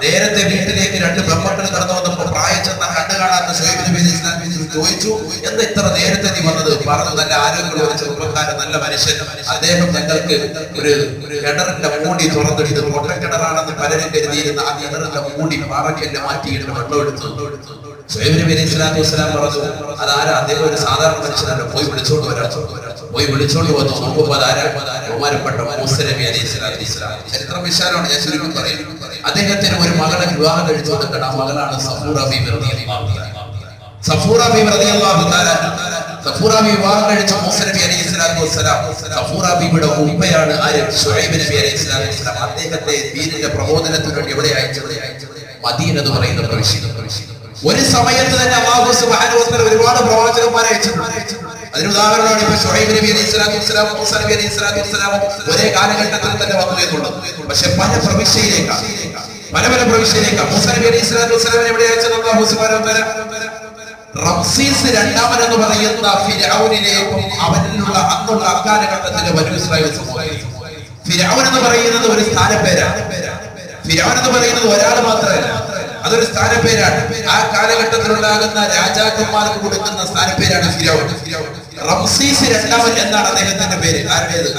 നേരത്തെ വീട്ടിലേക്ക് രണ്ട് ബ്രഹ്മക്കൾ കടന്നു വന്നപ്പോൾ പ്രായം ചെന്ന കണ്ടു കാണാത്ത ശുഐബ് നബി അലൈഹിസ്സലാം ചോദിച്ചു, എന്താ ഇത്ര നേരത്തെ നീ വന്നത്? പറഞ്ഞു, നല്ല ആരോഗ്യമുള്ള ഒരു ചെറുപ്പക്കാരൻ, നല്ല മനുഷ്യൻ, അദ്ദേഹം ഞങ്ങൾക്ക് ഒരു കിണറിന്റെ മൂടി തുറന്നെടുത്ത്, പൊട്ടക്കിണറാണെന്ന് പലരും കരുതിയിരുന്ന ആ കിണറിന്റെ മൂടി പാറക്കല്ല് മാറ്റിയിട്ട് വെള്ളം എടുത്തു. ശുഐബ് നബി അലൈഹിസ്സലാത്തു വസ്സലാം പറഞ്ഞു, അതാരാ? അദ്ദേഹം ഒരു സാധാരണ മനുഷ്യനല്ല, പോയി വിളിച്ചോണ്ട് വരാം. പോയി വിളിച്ചോണ്ട് വന്നു. നോക്കുമ്പോൾ ബഹുമാനപ്പെട്ട മൂസ നബി അലൈഹി സ്വലാത്തു വസ്സലാം. ചരിത്രം വിശാലമാണ്, ഞാൻ ചുരുക്കി പറയും. അദ്ദേഹത്തിന് ഒരു മകളെ വിവാഹം കഴിച്ചു കൊടുക്കണം. ആ മകളാണ് സഫൂറ ബീവി റളിയല്ലാഹു തആല. സഫൂറ ബീവി റളിയല്ലാഹു തആല സഫൂറ ബീവി വിവാഹം കഴിച്ച മൂസ നബി അലൈഹി സ്വലാത്തു വസ്സലാം. സഫൂറ ബീവിയുടെ ഉമ്മയാണ് ആര്? ശുഐബ് നബി അലൈഹി സ്വലാത്തു വസ്സലാം. അദ്ദേഹത്തെ ദീനിന്റെ പ്രബോധനത്തിന് വേണ്ടി എവിടെ അയച്ചത്? മദീന എന്ന് പറയുന്ന പ്രവിശ്യ. ഒരു സമയത്ത് തന്നെ അല്ലാഹു സുബ്ഹാനഹു വ തആല ഒരുപാട് പ്രവാചകന്മാരെ അയച്ചിട്ടുണ്ട്. അതിന് ഉദാഹരണമാണ് ഇപ്പൊ ശുഐബ് നബി അലൈഹി സ്വലാത്തു വസ്സലാം, മൂസ നബി അലൈഹി സ്വലാത്തു വസ്സലാം ഒരേ കാലഘട്ടത്തിൽ തന്നെ വന്നു എന്നുള്ളത്. പക്ഷെ പല പ്രവിശ്യയിലേക്കാണ്. മൂസ നബി അലൈഹി സ്വലാത്തു വസ്സലാമിനെ എവിടെ അയച്ചത്? അല്ലാഹു സുബ്ഹാനഹു വ തആല റംസീസ് രണ്ടാമൻ എന്ന് പറയുന്ന ഫിർഔനിലേക്കും അവനിലുള്ള അന്നുള്ള അക്കാലഘട്ടത്തിലെ ബനൂ ഇസ്രായേൽ സമൂഹം. ഫിർഔൻ എന്ന് പറയുന്നത് ഒരു സ്ഥാനപ്പേരാണ്. ഫിർഔൻ എന്ന് പറയുന്നത് ഒരാൾ മാത്രമല്ല, അതൊരു സ്ഥാനപ്പേരാണ്. ആ കാലഘട്ടത്തിലുണ്ടാകുന്ന രാജാക്കന്മാർക്ക് കൊടുക്കുന്ന സ്ഥാനപ്പേരാണ് ഫിർഔൻ. റംസീസ് രണ്ടാമൻ എന്നാണ് അദ്ദേഹത്തിന്റെ പേര്. ആരുടേത്?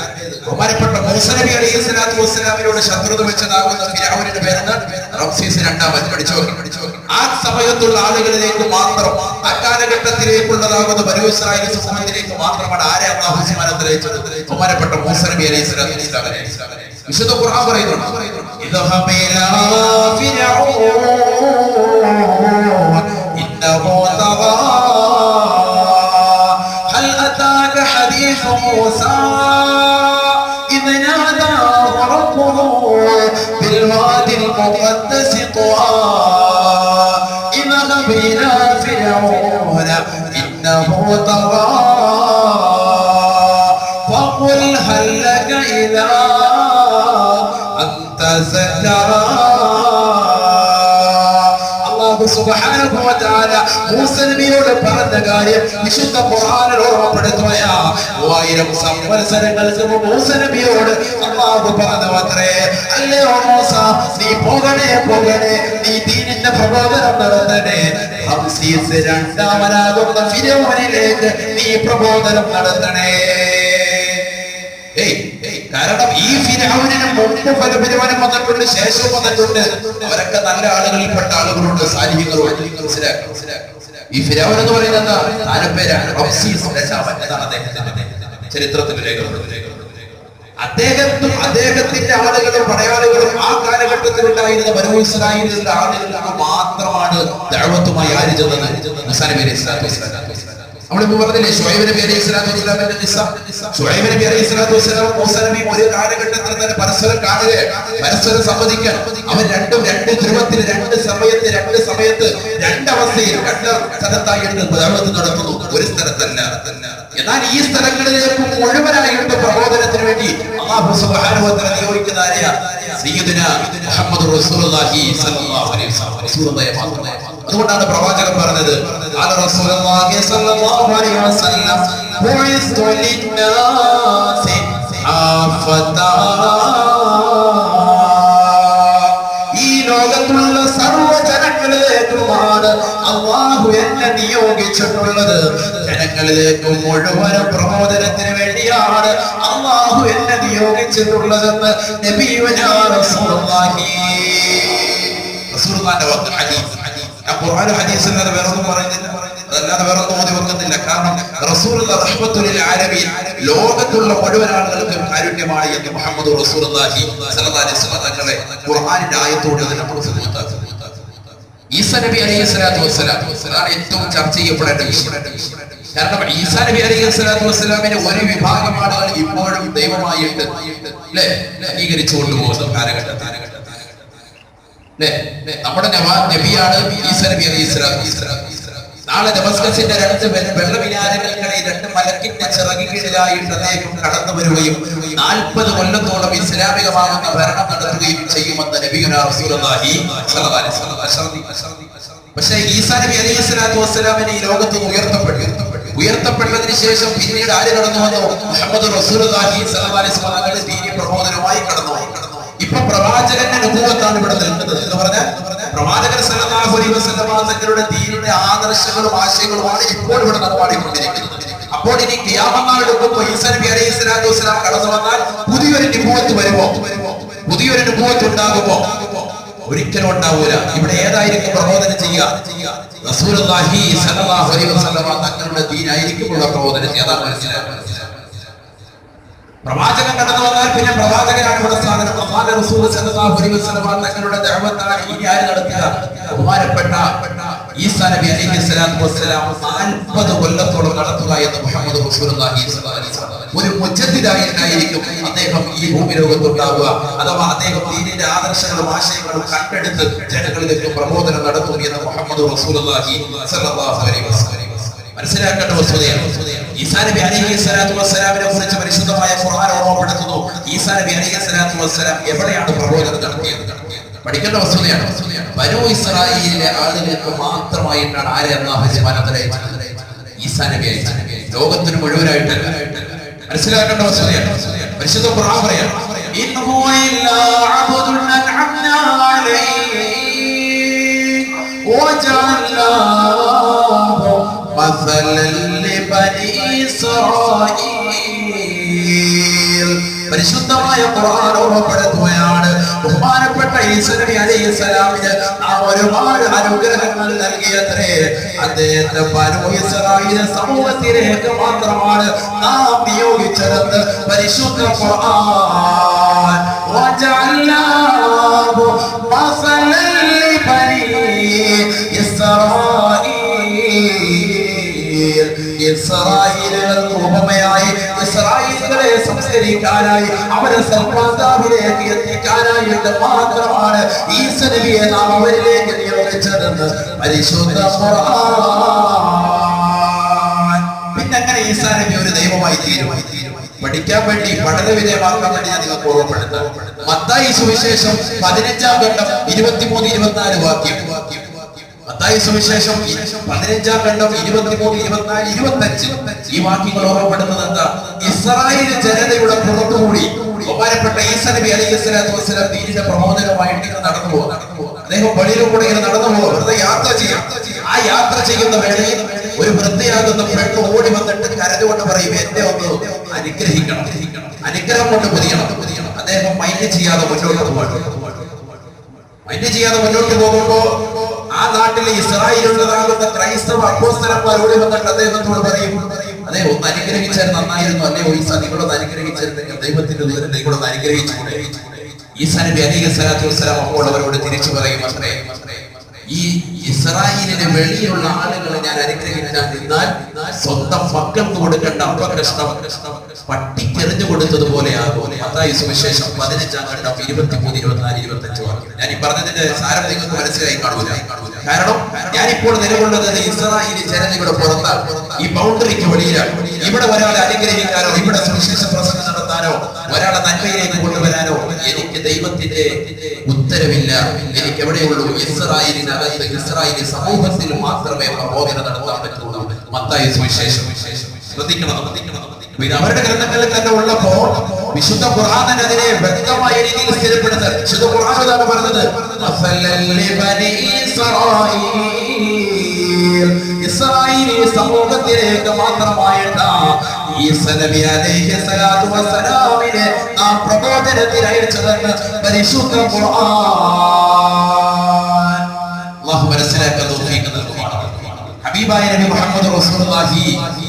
ബഹുമാനപ്പെട്ട മൂസ നബി അലൈഹി സ്വലാത്തു വസ്സലാമിനോട് ശത്രുത വെച്ചതാകുന്ന ഫിർഔനിന്റെ പേരാണ് റംസീസ് രണ്ടാമൻ. പഠിച്ചു നോക്കി. ആ സമയത്തുള്ള ആളുകളിലേക്ക് മാത്രം, ആ കാലഘട്ടത്തിലേക്കുള്ളതാകുന്ന ബനൂ ഇസ്രായേൽ സമൂഹത്തിലേക്ക് മാത്രമാണ് ആരെ അല്ലാഹു സുബ്ഹാനഹു വ തആല അയച്ചത്? ബഹുമാനപ്പെട്ട മൂസ നബി അലൈഹി സ്വലാത്തു വസ്സലാമിനെ. വിശുദ്ധ ഖുർആൻ പറയുന്നുണ്ട്, ഇദ്ഹബ ഇലാ ഫിർഔൻ ഇന്നഹു തഗാ ഹൽ അതാക ഹദീസു മൂസാ ഇദ് നാദാഹു റബ്ബുഹു ബിൽ വാദിൽ മുഖദ്ദസ് ത്വാ ഇദ്ഹബ ഇലാ ഫിർഔൻ ഇന്നഹു തഗാ ഫഖുൽ ഹൽ ലക ഇലാ അല്ലാഹു സുബ്ഹാനഹു വ തആല മൂസ നബിയോട് പറഞ്ഞ കാര്യം വിശുദ്ധ ഖുർആനിൽ ഓർമ്മപ്പെടുത്തുകയാണ്. 1000 സംവത്സരങ്ങൾക്ക് മുമ്പ് മൂസ നബിയോട് അല്ലാഹു പറഞ്ഞതത്രേ, അല്ലയോ മൂസ, നീ പോകണേ, നീ ദീനിന്റെ പ്രബോധനം നടത്തണേ. റംസീസ് രണ്ടാമനാകുന്ന ഫിർഔനിലേക്ക് നീ പ്രബോധനം നടത്തണേ. കാരണം ഈ ഫിർഔനിന് മുമ്പ് പല പരിപാടി വന്നിട്ടുണ്ട്, ശേഷം വന്നിട്ടുണ്ട്. അവരൊക്കെ നല്ല ആളുകളിൽപ്പെട്ട ആളുകളുണ്ട്, സാലിഹ്യങ്ങളുണ്ട്. ഈ ഫിർഔൻ എന്ന് പറയുന്നത് സ്ഥാനപ്പേരാണ്. റംസീസ് രണ്ടാമൻ എന്നാണ് അദ്ദേഹത്തിന്റെ ചരിത്രത്തിൽ രേഖപ്പെടുത്തുന്നത്. അദ്ദേഹത്തിന്റെ ആളുകളും പടയാളികളും ആ കാലഘട്ടത്തിൽ ഉണ്ടായിരുന്ന ബനൂ ഇസ്രായേലിന്റെ ആളുകൾക്ക് മാത്രമാണ് ദഅവത്തുമായി ആര് ചെന്നത്? മൂസാ നബി അലൈഹി സ്വലാത്തു വസ്സലാം. നമ്മളിപ്പോ പറഞ്ഞില്ലേ, ശുഐബ് നബി അലൈഹി സ്വലാത്തു വസ്സലാമിന്റെ നിസ്സ. ശുഐബ് നബി അലൈഹി സ്വലാത്തു വസ്സലാം മൂസ നബി ഒരു കാലഘട്ടത്തിൽ തന്നെ പരസ്പരം കാണുകയാണ്, പരസ്പരം സംവദിക്കാൻ. അവർ രണ്ട് ധ്രുവത്തിൽ, രണ്ട് സമയത്ത്, രണ്ടവസ്ഥയിൽ, രണ്ട് സ്ഥലത്തായിട്ട് ദഅവത്ത് നടത്തുന്നു, ഒരു സ്ഥലത്തല്ല. എന്നാൽ ഈ സ്ഥലങ്ങളിലേക്ക് മുഴുവനായിട്ട് പ്രബോധനത്തിന് വേണ്ടി അല്ലാഹു സുബ്ഹാനഹു വ തആല നിയോഗിക്കുന്ന ആരെയാ? സയ്യിദുനാ മുഹമ്മദ് റസൂലുള്ളാഹി സ്വല്ലല്ലാഹു അലൈഹി വസല്ലം. റസൂലുള്ളാഹിയെ മാത്രമേ. അതുകൊണ്ടാണ് പ്രവാചകൻ പറഞ്ഞത്, ഖാല റസൂലുള്ളാഹി സ്വല്ലല്ലാഹു അലൈഹി വസല്ലം ബുഇസ്തു ലിന്നാസി ആഫതാ. ഈ ലോകത്തുള്ള സർവ്വജനങ്ങളിലേക്കുമാണ് അല്ലാഹു എന്നെ നിയോഗിച്ചിട്ടുള്ളത്. ജനങ്ങളിലേക്ക് മുഴുവനും പ്രബോധനത്തിന് വേണ്ടിയാണ് അല്ലാഹു എന്നെ നിയോഗിച്ചിട്ടുള്ളതെന്ന് നബിയുനാ റസൂലുള്ളാഹി. റസൂലുള്ളാഹിന്റെ വാക്ക് ഹദീസ്. ഞാൻ ഖുർആനും ഹദീസും അല്ലാതെ വേറൊന്നും പറയുന്നില്ല, അതല്ലാതെ വേറൊന്നും ഓതി വെക്കുന്നില്ല. കാരണം റസൂലുള്ളാഹി റഹ്മത്തുൽ ലിൽ ആലമീൻ, ലോകത്തുള്ള മുഴുവൻ ആളുകൾക്കും കാരുണ്യമാണ് എന്ന് മുഹമ്മദ് റസൂലുള്ളാഹി സ്വല്ലല്ലാഹു അലൈഹി വസല്ലം തങ്ങളെ ഖുർആനിന്റെ ആയത്തോടെ നമ്മൾ സുന്നത്താക്കി. ഈസാ നബി അലൈഹി സ്വലാത്തു വസ്സലാം അതാണ് ഏറ്റവും ചർച്ച ചെയ്യപ്പെടേണ്ട വിഷയം. കാരണം ഈസാ നബി അലൈഹി സ്വലാത്തു വസ്സലാമിനെ ഒരു വിഭാഗം ആളുകൾ ഇപ്പോഴും ദൈവമായിട്ട് അംഗീകരിച്ചു കൊണ്ടുപോകുന്ന കാലഘട്ടത്തിൽ നമ്മുടെ നബിയാണ് ഈസാ നബി അലൈഹി സ്വലാത്തു വസ്സലാം. നാളെ ഡമസ്കസിന്റെ രണ്ട് വെള്ളമിനാരങ്ങൾക്കിടയിൽ രണ്ട് മലക്കിന്റെ ചിറകിലായിട്ട് അദ്ദേഹം കടന്നു വരികയും 40 കൊല്ലത്തോളം ഇസ്ലാമികമാകുന്ന ഭരണം നടത്തുകയും ചെയ്യുമെന്ന് നബിയുനാ റസൂലുള്ളാഹി സ്വല്ലല്ലാഹു അലൈഹി വസല്ലം. പക്ഷേ ഈസാ നബി അലൈഹി സ്വലാത്തു വസ്സലാമിനെ ഈ ലോകത്ത് ഉയർത്തപ്പെട്ടതിന് ശേഷം പിന്നീട് ആര് കടന്നു വന്നു? മുഹമ്മദ് റസൂലുള്ളാഹി സ്വല്ലല്ലാഹു അലൈഹി വസല്ലം ദീനി പ്രബോധനവുമായി കടന്നു. ഇപ്പൊ പ്രവാചകന്റെ അനുഭവത്താണ് ഇവിടെ നിൽക്കുന്നത് എന്ന് പറഞ്ഞാൽ പ്രവാചകൻ സല്ലല്ലാഹു അലൈഹി വസല്ലം തങ്ങളുടെ ദീനിന്റെ ആദർശങ്ങളും ആശയങ്ങളുമാണ് ഇപ്പോൾ ഇവിടെ നടപ്പാടിക്കൊണ്ടിരിക്കുന്നത്. അപ്പോൾ ഇനി ഖിയാമത്ത് നാൾ എടുക്കുമ്പോൾ ഈസാ നബി അലൈഹി സ്വലാത്തു വസ്സലാം കടന്നു വന്നാൽ പുതിയൊരു നുബുവത്ത് വരുമോ? പുതിയൊരു നുബുവത്ത് ഉണ്ടാകുമോ? ഒരിക്കലും ഉണ്ടാവൂല. ഇവിടെ ഏതായിരിക്കും പ്രബോധനം ചെയ്യുക? റസൂലുള്ളാഹി സ്വല്ലല്ലാഹു അലൈഹി വസല്ലം തങ്ങളുടെ ദീനായിരിക്കും ഉള്ള പ്രബോധനം ചെയ്യാൻ മനസ്സിലാക്കുന്നത്. പ്രവാചകൻ കടന്നു വന്നാൽ പിന്നെ പ്രവാചകനാണ് ഇവിടെ സ്ഥാനം. അല്ലാഹുവിന്റെ റസൂൽ സല്ലല്ലാഹു അലൈഹി വസല്ലം തങ്ങളുടെ ദഅവത്താണ് ഇനി ആര് നടത്തുക? ബഹുമാനപ്പെട്ട ഈസാ നബി അലൈഹിസ്സലാത്തു വസ്സലാം 40 കൊല്ലത്തോളം നടത്തുക എന്ന് മുഹമ്മദ് റസൂലുള്ളാഹി സ്വല്ലല്ലാഹു അലൈഹി വസല്ലം. ഒരു മുജദ്ദിദായിരിക്കും അദ്ദേഹം ഈ ഭൂമി ലോകത്തുണ്ടാവുക. അഥവാ അദ്ദേഹം ദീനിന്റെ ആദർശങ്ങളും ആശയങ്ങളും കണ്ടെടുത്ത് ജനങ്ങളിലേക്ക് പ്രബോധനം നടത്തും എന്ന് മുഹമ്മദ് റസൂലുള്ളാഹി സ്വല്ലല്ലാഹു അലൈഹി വസല്ലം. മനസ്സിലാക്കേണ്ട വസ്തുതയാണ്. ഈസാ നബി അലൈഹിസ്സലാത്തു വസ്സലാമിനെ കുറിച്ച് പരിശുദ്ധമായ ഖുർആൻ ഓർമ്മപ്പെടുത്തുന്നു. ഈസാ നബി അലൈഹിസ്സലാത്തു വസ്സലാം എവിടെയാണ് പ്രബോധനം നടത്തിയത്? പഠിക്കേണ്ട വസ്തുതയാണ്. ബനൂ ഇസ്രായേലിലെ ആളുകൾക്ക് മാത്രമായിട്ടാണ് ആരെ അല്ലാഹു സുബ്ഹാനഹു അയച്ചത്? ഈസാ നബി അയച്ചത്. ലോകത്തിന് മുഴുവനായിട്ടല്ല. മനസ്സിലാക്കേണ്ട വസ്തുതയാണ്. പരിശുദ്ധ ഖുർആൻ പറയാണ്, ഇന്നഹു ഇല്ലാ അബ്ദുൻ അൻഅംനാ അലൈഹി വജഅൽനാഹു മസലൻ ലിബനി ഇസ്രായീൽ. പരിശുദ്ധമായ ഖുർആൻ ഓർമ്മപ്പെടുത്തുകയാണ്, ബഹുമാനപ്പെട്ട ഈസാ നബി അലൈഹിസ്സലാമിന് നാം ഒരുപാട് അനുഗ്രഹങ്ങൾ നൽകിയത്രേ. അദ്ദേഹത്തെ ബനൂ ഇസ്രായേൽ സമൂഹത്തിലേക്ക് മാത്രമാണ് നാം നിയോഗിച്ചതെന്ന് പരിശുദ്ധ ഖുർആൻ. വജഅൽനാഹു മസലൻ ലിബനി ഇസ്രായീൽ. ഇസ്രായേലുകൾക്ക് ഉപമയായി, ഇസ്രായേലുകളെ സംസ്കരിക്കാനായി, അവരെ സൽപ്രതാപിലേക്ക് എത്തിക്കാനായിട്ട് മാത്രമാണ് ഈസാ നബിയെ നാം അവരിലേക്ക് നിയോഗിച്ചതെന്ന് പരിശുദ്ധ ഖുർആൻ. പിന്നെ അങ്ങനെ ഈസാ നബി ഒരു ദൈവമായി തീരും. പഠിക്കാൻ വേണ്ടി, പഠന വിധേയമാക്കാൻ വേണ്ടി ഞാൻ നിങ്ങൾക്ക് ഓർമ്മപ്പെടുത്താം. മത്തായി സുവിശേഷം 15-ാം ഖണ്ഡം 23-24 വാക്യം. മത്തായി സുവിശേഷം 15-ാം ഖണ്ഡം 23, 24, 25 ഈ വാക്യങ്ങൾ ഓർമ്മപ്പെടുന്നത് എന്താ? ഇസ്രായേൽ ജനതയുടെ പുറത്തുകൂടി ബഹുമാനപ്പെട്ട ഈസാ നബി അലൈഹിസ്സലാത്തു വസ്സലാം ദീനിന്റെ പ്രബോധനമായിട്ട് ഇങ്ങനെ നടന്നു പോകും. അദ്ദേഹം വഴിയിലൂടെ ഇങ്ങനെ നടന്നു പോകും, വെറുതെ യാത്ര ചെയ്യാം. ആ യാത്ര ചെയ്യുന്ന വേളയിൽ ഒരു വൃദ്ധയാകുന്ന പെണ്ണ് ഓടി വന്നിട്ട് കരഞ്ഞുകൊണ്ട് പറയും, എന്നെ ഒന്ന് അനുഗ്രഹിക്കണം, അനുഗ്രഹം കൊണ്ട് പൊതിയണം. അദ്ദേഹം മൈൻഡ് ചെയ്യാതെ മുന്നോട്ട് പോകുമ്പോ ആ നാട്ടിലെ ഇസ്രായേലുള്ളതാകുന്ന ക്രൈസ്തവ അപ്പോസ്തലന്മാരോട് വന്നിട്ട് അദ്ദേഹത്തോട് പറയും, അതെ ഒന്ന് അനുഗ്രഹിച്ചാൽ നന്നായിരുന്നു, അല്ലേ ഈസാ, നിങ്ങളൊന്ന് അനുഗ്രഹിച്ചിരുന്നെങ്കിൽ ദൈവത്തിന്റെ ദൂരം നിങ്ങളൊന്ന് അനുഗ്രഹിച്ചുകൂടെ? ഈസാ നബി അലൈഹിസ്സലാത്തു വസ്സലാം അപ്പോൾ അവരോട് തിരിച്ചു പറയും, ഈ ഇസ്രായേലിന് വെളിയിലുള്ള ആളുകളെ ഞാൻ അനുഗ്രഹിക്കാൻ നിന്നാൽ സ്വന്തം മക്കൾക്ക് കൊടുക്കേണ്ട അപകഷ്ടം പട്ടിക്കെറിഞ്ഞു കൊടുത്തതുപോലെയാകും. മത്തായി സുവിശേഷം 15-ാം ഖണ്ഡം 23, 24, 25 വാക്യം. ഞാൻ ഈ പറഞ്ഞതിന്റെ സാരം നിങ്ങൾക്ക് മനസ്സിലായി കാണൂല. കാരണം ഞാനിപ്പോൾ നിലകൊള്ളുന്നത് ഇസ്രായേലി ജനതയുടെ പുറത്താണ്, ഈ ബൗണ്ടറിക്ക് വെളിയിലാണ്. ഇവിടെ ഒരാളെ അനുഗ്രഹിക്കാനോ ഇവിടെ സുവിശേഷ പ്രസംഗം നടത്താനോ ഒരാളെ നന്മയിലേക്ക് കൊണ്ടുവരാനോ എനിക്ക് ദൈവത്തിന്റെ ഉത്തരവില്ല. എനിക്ക് എവിടെയുള്ളൂ? ഇസ്രായേലിനകത്ത്, ഇസ്രായേലി സമൂഹത്തിൽ മാത്രമേ പ്രബോധനം നടത്താൻ പറ്റുള്ളൂ. മത്തായി സുവിശേഷം ശ്രദ്ധിക്കണം. പിന്നെ അവരുടെ ഗ്രന്ഥങ്ങളിൽ തന്നെ ഉള്ളപ്പോ വിശുദ്ധ ഖുർആൻ അതിനെ വ്യക്തമായ രീതിയിൽ സ്ഥിരപ്പെടുന്നത്. വിശുദ്ധ ഖുർആൻ എന്താണ് പറഞ്ഞത്? ഇസ്രായേലി സമൂഹത്തിലേക്ക് മാത്രമായിട്ട് ഈസാ നബി അലൈഹിസ്സലാത്തു വസ്സലാമിനെ നാം പ്രബോധനത്തിന് അയച്ചതെന്ന് പരിശുദ്ധ ഖുർആൻ. അല്ലാഹു മനസ്സിലാക്കാൻ തൗഫീഖ് നൽകുമാറാകട്ടെ. ഹബീബായ നബി മുഹമ്മദ് റസൂലുള്ളാഹി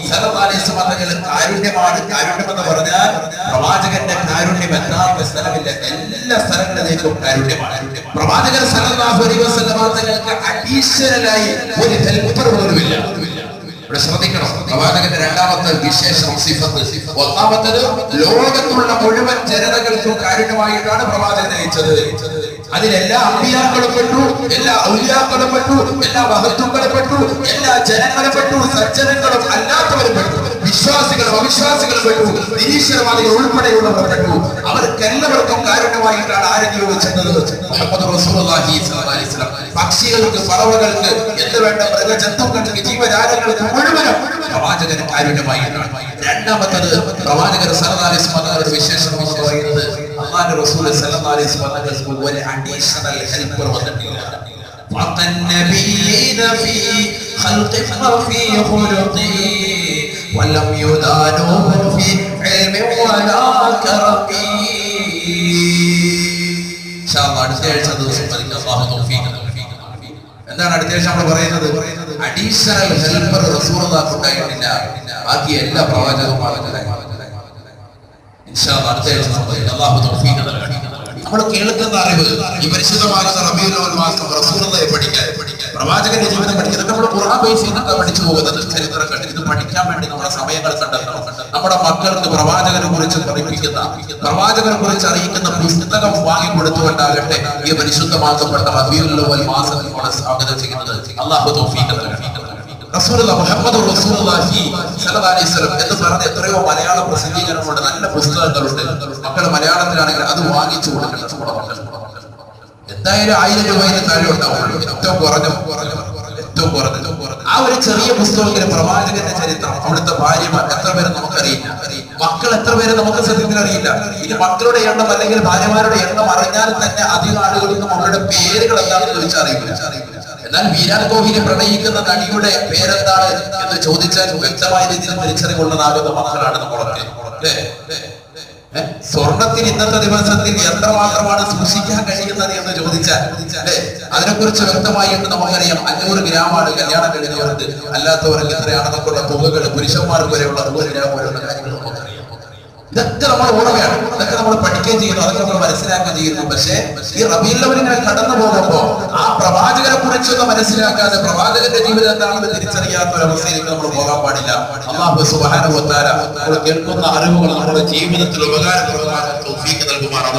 സ്വല്ലല്ലാഹു അലൈഹി വസല്ലം തങ്ങൾ കാരുണ്യമാണ്. കാരുണ്യം എന്ന് പറഞ്ഞാൽ പ്രവാചകന്റെ കാരുണ്യം എത്താത്ത സ്ഥലമില്ല, എല്ലാ സ്ഥലങ്ങളിലേക്കും കാരുണ്യമാണ്. പ്രവാചകൻ സ്വല്ലല്ലാഹു അലൈഹി വസല്ലം തങ്ങൾക്ക് അഡീഷണലായി ഒരു ഹെൽപ്പർ പോലുമില്ല. ഇവിടെ ശ്രദ്ധിക്കണം, പ്രവാചകന്റെ രണ്ടാമത്തെ വിശേഷം സിഫത്ത്. ഒന്നാമത്തത് ലോകത്തുള്ള മുഴുവൻ ജനതകൾക്കും കാരുണ്യമായിട്ടാണ് പ്രവാചകൻ അയച്ചത്. അതിലെല്ലാ അമ്പിയാക്കളും പെട്ടു, എല്ലാ ഔലിയാക്കളും പെട്ടു, എല്ലാ മഹത്തുക്കളും പെട്ടു, എല്ലാ ജനങ്ങളും പെട്ടു, സജ്ജനങ്ങളും അല്ലാത്തവരും പെട്ടു, വിശ്വാസികളും അവിശ്വാസികളും പെട്ടു, നിരീശ്വരവാദികൾ ഉൾപ്പെടെയുള്ളവർ പെട്ടു. അവർക്കെല്ലാവർക്കും കാരുണ്യമായിട്ടാണ് ആരെ നിയോഗിച്ചത്? മുഹമ്മദ് റസൂലുള്ളാഹി സ്വല്ലല്ലാഹു അലൈഹി വസല്ലം. പക്ഷികൾക്ക്, പറവകൾക്ക്, എന്ത് വേണ്ട മൃഗജന്തുക്കൾക്ക്, ജീവജാലങ്ങൾക്ക് മുഴുവനും പ്രവാചകന് കാരുണ്യമായിട്ടാണ്. രണ്ടാമത്തത് പ്രവാചകർ സ്വല്ലല്ലാഹു അലൈഹി വസല്ലം വിശേഷം എന്ന് പറയുന്നത് അല്ലാഹുവിന്റെ റസൂൽ സ്വല്ലല്ലാഹു അലൈഹി വസല്ലം ഒരു അഡീഷണൽ ഹെൽപ്പർ വന്നിട്ടില്ല. فَالنَّبِيِّينَ فِي خَلْقِهِ وَفِي خُلُقِهِ وَلَمْ يُدَانُوهُ فِي عِلْمٍ وَلَا كَرَمٍ. ഇൻഷാഅല്ലാഹ് അടുത്ത ആഴ്ച ദിവസം പഠിക്കാം. അല്ലാഹു തൗഫീഖ് നൽകട്ടെ. എന്താണ് അടുത്ത ആഴ്ച നമ്മൾ പറയുന്നത്? അഡീഷണൽ ഹെൽപ്പർ റസൂലുള്ളാഹിക്ക് ഉണ്ടായിട്ടില്ല, ബാക്കി എല്ലാ പ്രവാചകന്മാരും. ഇൻഷാ അല്ലാഹ് അടുത്ത ആഴ്ച സംഭവിക്കും. അല്ലാഹു തൗഫീഖ് നൽകട്ടെ. നമ്മൾ കേൾക്കുന്ന അറിവ് ഈ പരിശുദ്ധമാകുന്ന റബീഉൽ അവ്വൽ മാസം റസൂലുള്ളാഹിയെ പഠിക്കാൻ, പ്രവാചകന്റെ ജീവിതം പഠിക്കാൻ, ഇതൊക്കെ നമ്മൾ ഖുർആൻ ബേസ് ചെയ്തൊക്കെ പഠിച്ചു പോകുന്നത് ചരിത്രം കണ്ട് ഇത് പഠിക്കാൻ വേണ്ടി നമ്മുടെ സമയങ്ങൾ കണ്ടെത്തണം. നമ്മുടെ മക്കൾക്ക് പ്രവാചകനെ കുറിച്ച് പഠിപ്പിക്കുന്ന, പ്രവാചകനെ കുറിച്ച് അറിയിക്കുന്ന പുസ്തകം വാങ്ങിക്കൊടുത്തുകൊണ്ടാകട്ടെ ഈ പരിശുദ്ധമാക്കപ്പെട്ട റബീഉൽ അവ്വൽ മാസം നമ്മൾ സ്വാഗതം ചെയ്യുന്നത്. അല്ലാഹു തൗഫീഖ് നൽകട്ടെ. റസൂലുള്ളാഹി മുഹമ്മദ് റസൂലുള്ളാഹി സ്വല്ലല്ലാഹു അലൈഹി വസല്ലം എന്ന് പറഞ്ഞ എത്രയോ മലയാള പ്രസിദ്ധീകരണങ്ങളുണ്ട്, നല്ല പുസ്തകങ്ങളുണ്ട്. മക്കൾ മലയാളത്തിലാണെങ്കിൽ അത് വാങ്ങിച്ചു കൊടുക്കണം. നമ്മുടെ മക്കൾ എന്തായാലും 1000 രൂപയിൽ താഴെ ഉണ്ടാവുള്ളൂ, ഏറ്റവും കുറഞ്ഞ. ആ ഒരു ചെറിയ പുസ്തകത്തിന് പ്രവാചകന്റെ ചരിത്രം, അവിടുത്തെ ഭാര്യമാർ എത്ര പേര് നമുക്കറിയില്ല, മക്കൾ എത്ര പേര് നമുക്ക് സത്യത്തിൽ അറിയില്ല. ഇനി മക്കളുടെ എണ്ണം അല്ലെങ്കിൽ ഭാര്യമാരുടെ എണ്ണം അറിഞ്ഞാൽ തന്നെ അധികം ആളുകൾക്കും അവരുടെ പേരുകൾ എന്താണെന്ന് ചോദിച്ചാൽ അറിയില്ല. എന്നാൽ വീരാൻ കോഹ്ലി പ്രണയിക്കുന്ന നടിയുടെ പേരെന്താണ് എന്ന് ചോദിച്ചാൽ വ്യക്തമായ രീതിയിൽ തിരിച്ചറിവുള്ളതാകുന്ന മക്കളാണ് നമ്മളൊക്കെ. സ്വർണത്തിന് ഇന്നത്തെ ദിവസത്തിൽ എത്രമാത്രമാണ് സൂക്ഷിക്കാൻ കഴിയുന്നത് എന്ന് ചോദിച്ചാൽ അതിനെക്കുറിച്ച് വ്യക്തമായിട്ട് നമുക്കറിയാം. 500 ഗ്രാമാണ് കല്യാണം കഴിഞ്ഞവർക്ക്, അല്ലാത്തവർക്ക് എത്രയാണെന്നൊക്കെയുള്ള തുകകൾ, പുരുഷന്മാർക്ക് വരെയുള്ള 100 ഗ്രാം പോലുള്ള കാര്യങ്ങൾ നമുക്കറിയാം. ഇതൊക്കെ നമ്മൾ ഓർമ്മയാണ്, ഇതൊക്കെ നമ്മൾ പഠിക്കുകയും ചെയ്യുന്നു, അതൊക്കെ നമ്മൾ മനസ്സിലാക്കുകയും ചെയ്യുന്നു. പക്ഷേ ഈ റബീഉൽ അവ്വൽ ഇങ്ങനെ കടന്നു പോകുമ്പോ ആ പ്രവാചകനെ കുറിച്ചൊന്നും മനസ്സിലാക്കാതെ പ്രവാചകന്റെ ജീവിതം എന്താണെന്ന് തിരിച്ചറിയാത്ത ഒരു അവസ്ഥയിലേക്ക് നമ്മൾ പോകാൻ പാടില്ല. അല്ലാഹു സുബ്ഹാനഹു വ തആല നമ്മൾ കേൾക്കുന്ന അറിവുകൾ നമ്മുടെ ജീവിതത്തിൽ ഉപകാരപ്രദമായ തൗഫീഖ് നൽകുമാറാകട്ടെ.